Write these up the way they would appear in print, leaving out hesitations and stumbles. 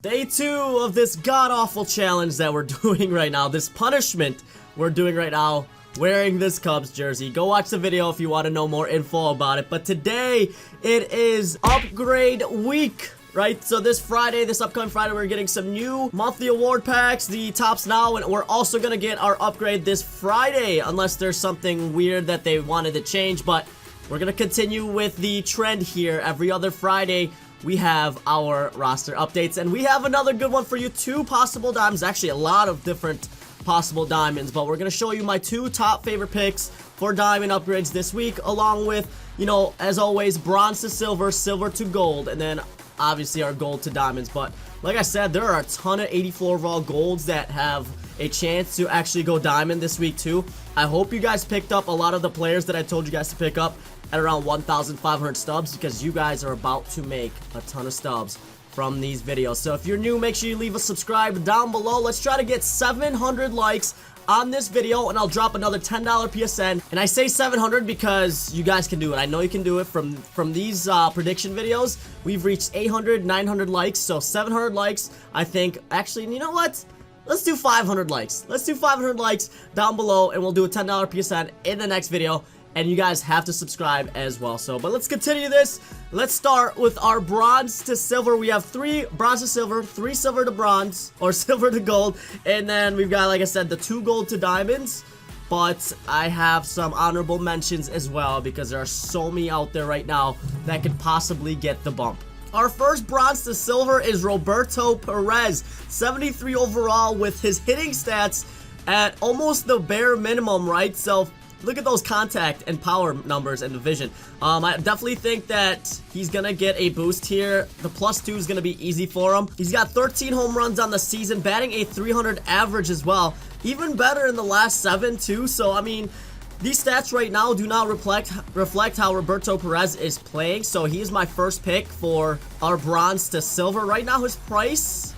Day 2 of this god-awful challenge that we're doing right now, this punishment we're doing right now, wearing this Cubs jersey. Go watch the video if you want to know more info about it. But today, it is upgrade week, right? So this Friday, this upcoming Friday, we're getting some new monthly award packs, the Tops Now, and we're also going to get our upgrade this Friday, unless there's something weird that they wanted to change. But we're going to continue with the trend here. Every other Friday, we have our roster updates, and we have another good one for you. 2 possible diamonds, actually a lot of different possible diamonds, but we're going to show you my 2 top favorite picks for diamond upgrades this week, along with, you know, as always, bronze to silver, silver to gold, and then obviously our gold to diamonds. But like I said, there are a ton of 84 overall golds that have a chance to actually go diamond this week too. I hope you guys picked up a lot of the players that I told you guys to pick up at around 1,500 stubs, because you guys are about to make a ton of stubs from these videos. So if you're new, make sure you leave a subscribe down below. Let's try to get 700 likes on this video, and I'll drop another $10 PSN. And I say 700 because you guys can do it. I know you can do it. From these prediction videos, we've reached 800, 900 likes. So 700 likes, I think. Actually, you know what? Let's do 500 likes. Let's do 500 likes down below, and we'll do a $10 PSN in the next video. And you guys have to subscribe as well. So, but let's continue this. Let's start with our bronze to silver. We have 3 bronze to silver, 3 silver to bronze, or silver to gold. And then we've got, like I said, the 2 gold to diamonds. But I have some honorable mentions as well, because there are so many out there right now that could possibly get the bump. Our first bronze to silver is Roberto Perez, 73 overall, with his hitting stats at almost the bare minimum, right? So look at those contact and power numbers and division. I definitely think that he's gonna get a boost here. The +2 is gonna be easy for him. He's got 13 home runs on the season, batting a 300 average as well. Even better in the last 7 too. So I mean, these stats right now do not reflect how Roberto Perez is playing. So he is my first pick for our bronze to silver. Right now his price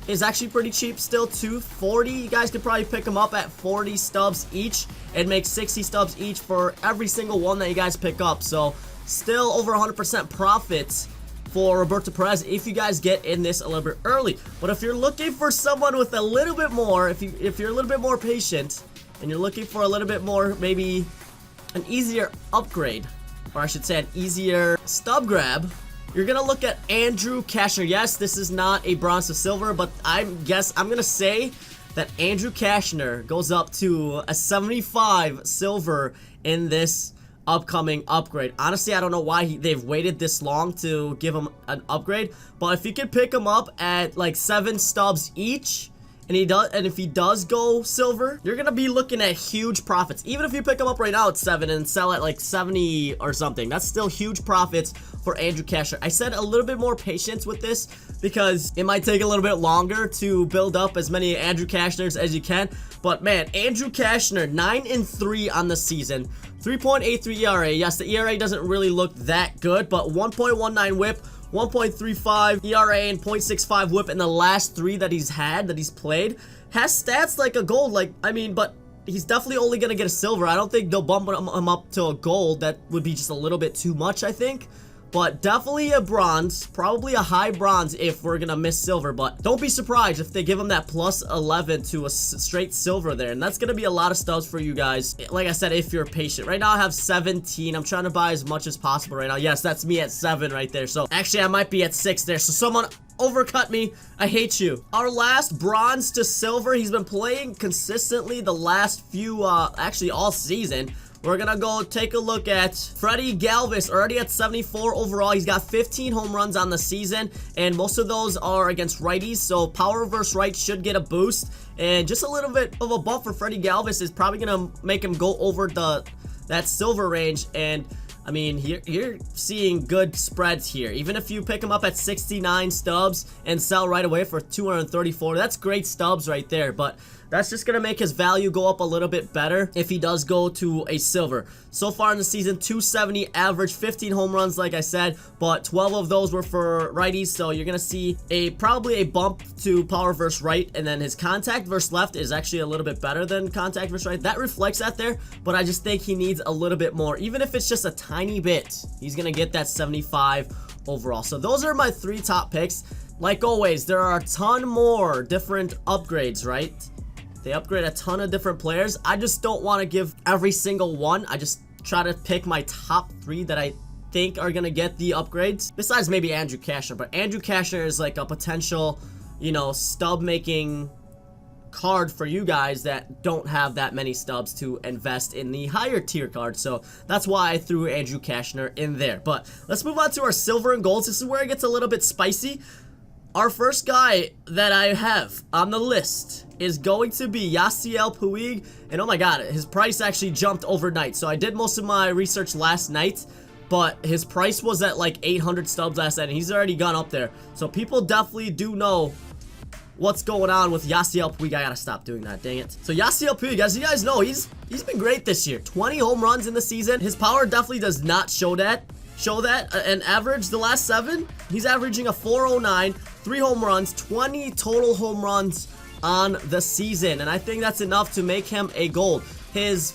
is actually pretty cheap still, $240. You guys could probably pick them up at 40 stubs each and make 60 stubs each for every single one that you guys pick up. So still over 100% profits for Roberto Perez if you guys get in this a little bit early. But if you're looking for someone with a little bit more, if you're a little bit more patient and you're looking for a little bit more, maybe an easier upgrade, or I should say an easier stub grab, you're gonna look at Andrew Cashner. Yes, this is not a bronze to silver, but I'm gonna say that Andrew Cashner goes up to a 75 silver in this upcoming upgrade. Honestly, I don't know why they've waited this long to give him an upgrade, but if you could pick him up at like 7 stubs each, and if he does go silver, you're gonna be looking at huge profits. Even if you pick him up right now at 7 and sell at like 70 or something, that's still huge profits for Andrew Cashner. I said a little bit more patience with this because it might take a little bit longer to build up as many Andrew Cashners as you can. But man, Andrew Cashner, 9-3 on the season, 3.83 ERA. Yes, the ERA doesn't really look that good, but 1.19 whip, 1.35 ERA and 0.65 whip in the last 3 that he's played. Has stats like a gold, like, I mean, but he's definitely only gonna get a silver. I don't think they'll bump him up to a gold. That would be just a little bit too much, I think. But definitely a bronze, probably a high bronze if we're gonna miss silver. But don't be surprised if they give him that +11 to a straight silver there. And that's gonna be a lot of stubs for you guys. Like I said, if you're patient. Right now I have 17. I'm trying to buy as much as possible right now. Yes, that's me at 7 right there. So actually I might be at 6 there. So someone overcut me. I hate you. Our last bronze to silver. He's been playing consistently the last few, actually all season. We're gonna go take a look at Freddie Galvis, already at 74 overall. He's got 15 home runs on the season, and most of those are against righties, so power versus right should get a boost. And just a little bit of a bump for Freddie Galvis is probably gonna make him go over that silver range. And I mean, you're seeing good spreads here. Even if you pick him up at 69 stubs and sell right away for 234, that's great stubs right there. But that's just going to make his value go up a little bit better if he does go to a silver. So far in the season, 270 average, 15 home runs, like I said, but 12 of those were for righties. So you're going to see probably a bump to power versus right, and then his contact versus left is actually a little bit better than contact versus right. That reflects that there, but I just think he needs a little bit more. Even if it's just a tiny bit, he's going to get that 75 overall. So those are my 3 top picks. like always, there are a ton more different upgrades, right? They upgrade a ton of different players. I just don't want to give every single one. I just try to pick my top 3 that I think are gonna get the upgrades. Besides maybe Andrew Cashner, but Andrew Cashner is like a potential, you know, stub making card for you guys that don't have that many stubs to invest in the higher tier cards. So that's why I threw Andrew Cashner in there. But let's move on to our silver and golds. This is where it gets a little bit spicy. Our first guy that I have on the list is going to be Yasiel Puig. And oh my god, his price actually jumped overnight. So I did most of my research last night, but his price was at like 800 stubs last night, and he's already gone up there. So people definitely do know what's going on with Yasiel Puig. I gotta stop doing that, dang it. So Yasiel Puig, as you guys know, he's been great this year. 20 home runs in the season. His power definitely does not show that. An average, the last 7, he's averaging a 409, 3 home runs, 20 total home runs on the season, and I think that's enough to make him a gold. His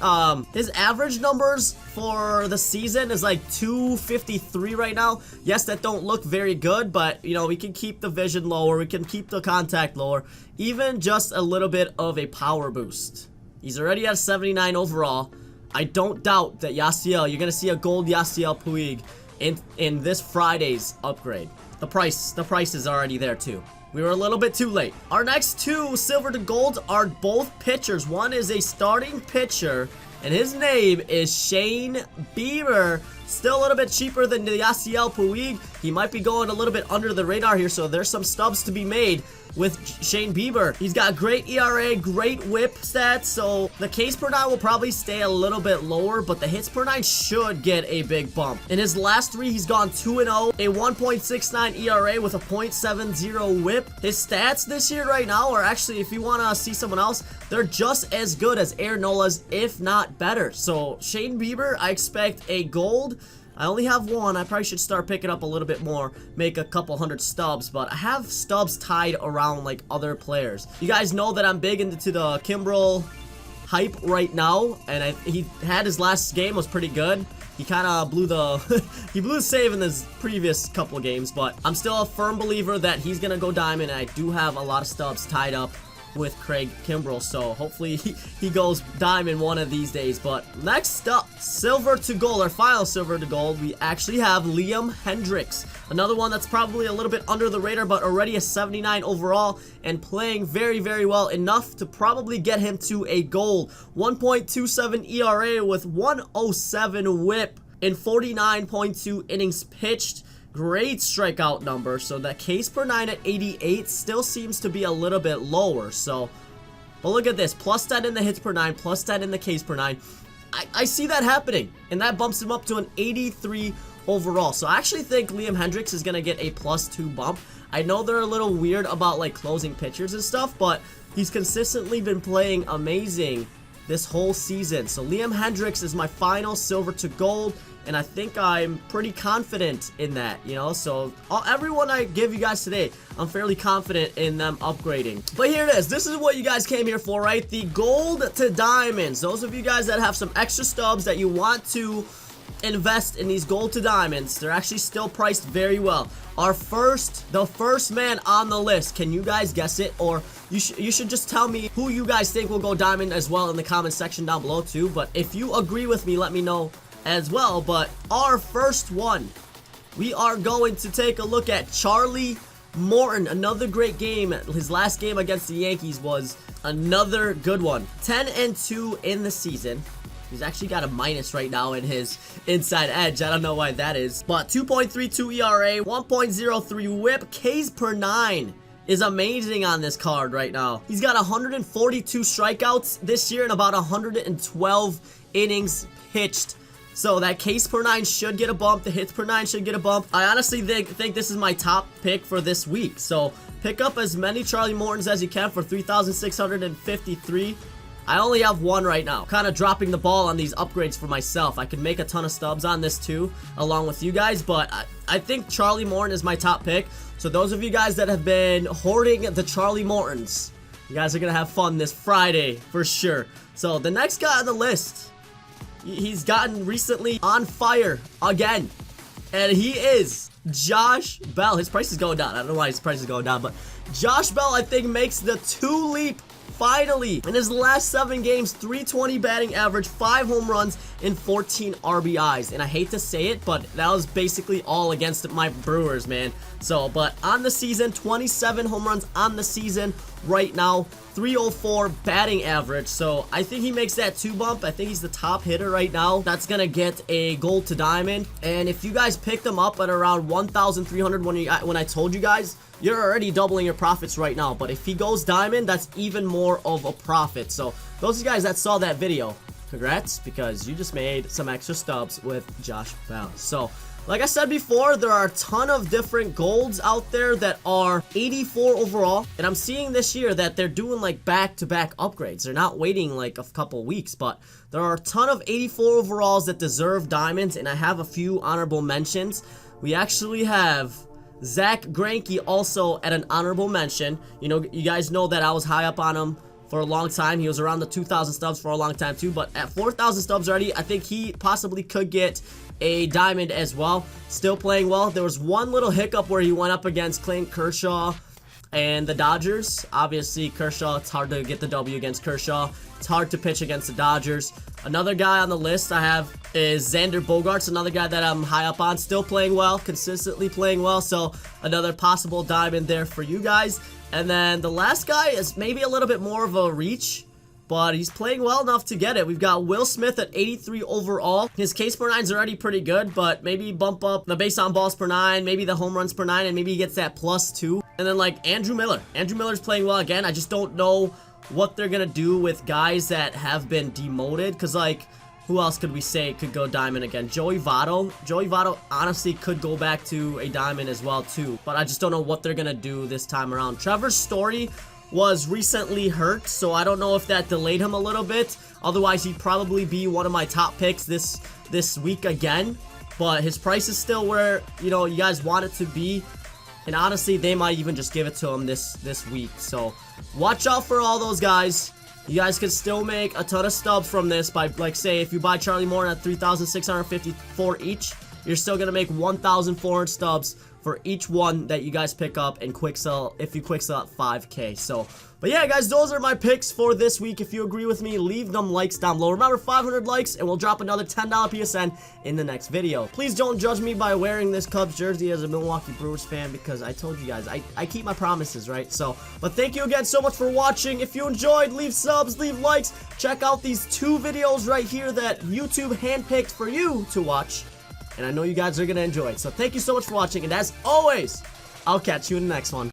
average numbers for the season is like 253 right now. Yes, that don't look very good, but you know, we can keep the vision lower, we can keep the contact lower, even just a little bit of a power boost. He's already at 79 overall. I don't doubt that Yasiel, you're gonna see a gold Yasiel Puig in this Friday's upgrade. The price is already there too. We were a little bit too late. Our next 2 silver to gold are both pitchers. One is a starting pitcher, and his name is Shane Bieber. Still a little bit cheaper than the Yasiel Puig. He might be going a little bit under the radar here, so there's some stubs to be made with Shane Bieber. He's got great ERA, great whip stats, so the Ks per 9 will probably stay a little bit lower, but the hits per 9 should get a big bump. In his last 3, he's gone 2-0, a 1.69 ERA with a .70 whip. His stats this year right now are actually, if you want to see someone else, they're just as good as Aaron Nola's, if not better. So Shane Bieber, I expect a gold. I only have 1. I probably should start picking up a little bit more, make a couple hundred stubs, but I have stubs tied around like other players. You guys know that I'm big into the Kimbrel hype right now, and he had his last game was pretty good. He kind of blew the he blew the save in his previous couple games, but I'm still a firm believer that he's gonna go diamond, and I do have a lot of stubs tied up with Craig Kimbrel, so hopefully he goes diamond one of these days. But next up, silver to gold, our final silver to gold, we actually have Liam Hendriks. Another one that's probably a little bit under the radar, but already a 79 overall and playing very, very well, enough to probably get him to a gold. 1.27 ERA with 107 whip in 49.2 innings pitched. Great strikeout number, so that Ks per 9 at 88 still seems to be a little bit lower. So, but look at this, plus 10 in the hits per 9, plus 10 in the Ks per 9. I see that happening, and that bumps him up to an 83 overall. So I actually think Liam Hendriks is gonna get a +2 bump. I know they're a little weird about like closing pitchers and stuff, but he's consistently been playing amazing this whole season. So Liam Hendriks is my final silver to gold, and I think I'm pretty confident in that, you know. So everyone I give you guys today, I'm fairly confident in them upgrading. But here it is. This is what you guys came here for, right? The gold to diamonds. Those of you guys that have some extra stubs that you want to invest in these gold to diamonds, they're actually still priced very well. The first man on the list, can you guys guess it? Or you should just tell me who you guys think will go diamond as well in the comment section down below too. But if you agree with me, let me know as well. But our first one, we are going to take a look at Charlie Morton. Another great game. His last game against the Yankees was another good one. 10-2 in the season. He's actually got a minus right now in his inside edge. I don't know why that is. But 2.32 ERA, 1.03 whip, Ks per 9 is amazing on this card right now. He's got 142 strikeouts this year and about 112 innings pitched. So that Ks per 9 should get a bump. The hits per 9 should get a bump. I honestly think this is my top pick for this week. So pick up as many Charlie Mortons as you can for 3,653. I only have one right now. Kind of dropping the ball on these upgrades for myself. I could make a ton of stubs on this too, along with you guys, but I think Charlie Morton is my top pick. So those of you guys that have been hoarding the Charlie Mortons, you guys are going to have fun this Friday for sure. So the next guy on the list, he's gotten recently on fire again, and he is Josh Bell. His price is going down. I don't know why his price is going down, but Josh Bell, I think, makes the 2-leap finally. In his last 7 games, 320 batting average, 5 home runs, and 14 RBIs. And I hate to say it, but that was basically all against my Brewers, man. So, but on the season, 27 home runs on the season right now, 304 batting average. So I think he makes that 2 bump. I think he's the top hitter right now that's gonna get a gold to diamond. And if you guys picked him up at around 1,300 when I told you guys, you're already doubling your profits right now. But if he goes diamond, that's even more of a profit. So those of you guys that saw that video, congrats, because you just made some extra stubs with Josh Bell. So like I said before, there are a ton of different golds out there that are 84 overall. And I'm seeing this year that they're doing like back-to-back upgrades. They're not waiting like a couple weeks, but there are a ton of 84 overalls that deserve diamonds. And I have a few honorable mentions. We actually have Zach Greinke also at an honorable mention. You know, you guys know that I was high up on him for a long time. He was around the 2,000 stubs for a long time too, but at 4,000 stubs already, I think he possibly could get a diamond as well. Still playing well. There was one little hiccup where he went up against Clayton Kershaw and the Dodgers. Obviously, Kershaw, it's hard to get the W against Kershaw. It's hard to pitch against the Dodgers. Another guy on the list I have is Xander Bogaerts, another guy that I'm high up on. Still playing well, consistently playing well, so another possible diamond there for you guys. And then the last guy is maybe a little bit more of a reach, but he's playing well enough to get it. We've got Will Smith at 83 overall. His Ks per 9 is already pretty good, but maybe bump up the base on balls per 9, maybe the home runs per 9, and maybe he gets that +2. And then like Andrew Miller. Andrew Miller's playing well again. I just don't know what they're gonna do with guys that have been demoted, because like, who else could we say could go diamond again? Joey Votto. Joey Votto honestly could go back to a diamond as well too, but I just don't know what they're gonna do this time around. Trevor Story was recently hurt, so I don't know if that delayed him a little bit. Otherwise, he'd probably be one of my top picks this week again. But his price is still where, you know, you guys want it to be. And honestly, they might even just give it to him this week. So watch out for all those guys. You guys could still make a ton of stubs from this by, like, say, if you buy Charlie Morton at 3,654 each, you're still gonna make 1,400 stubs for each one that you guys pick up and quick sell if you quick sell at 5K. So, but yeah, guys, those are my picks for this week. If you agree with me, leave them likes down below. Remember, 500 likes and we'll drop another $10 PSN in the next video. Please don't judge me by wearing this Cubs jersey as a Milwaukee Brewers fan, because I told you guys, I keep my promises, right? So, but thank you again so much for watching. If you enjoyed, leave subs, leave likes. Check out these 2 videos right here that YouTube handpicked for you to watch. And I know you guys are going to enjoy it. So thank you so much for watching. And as always, I'll catch you in the next one.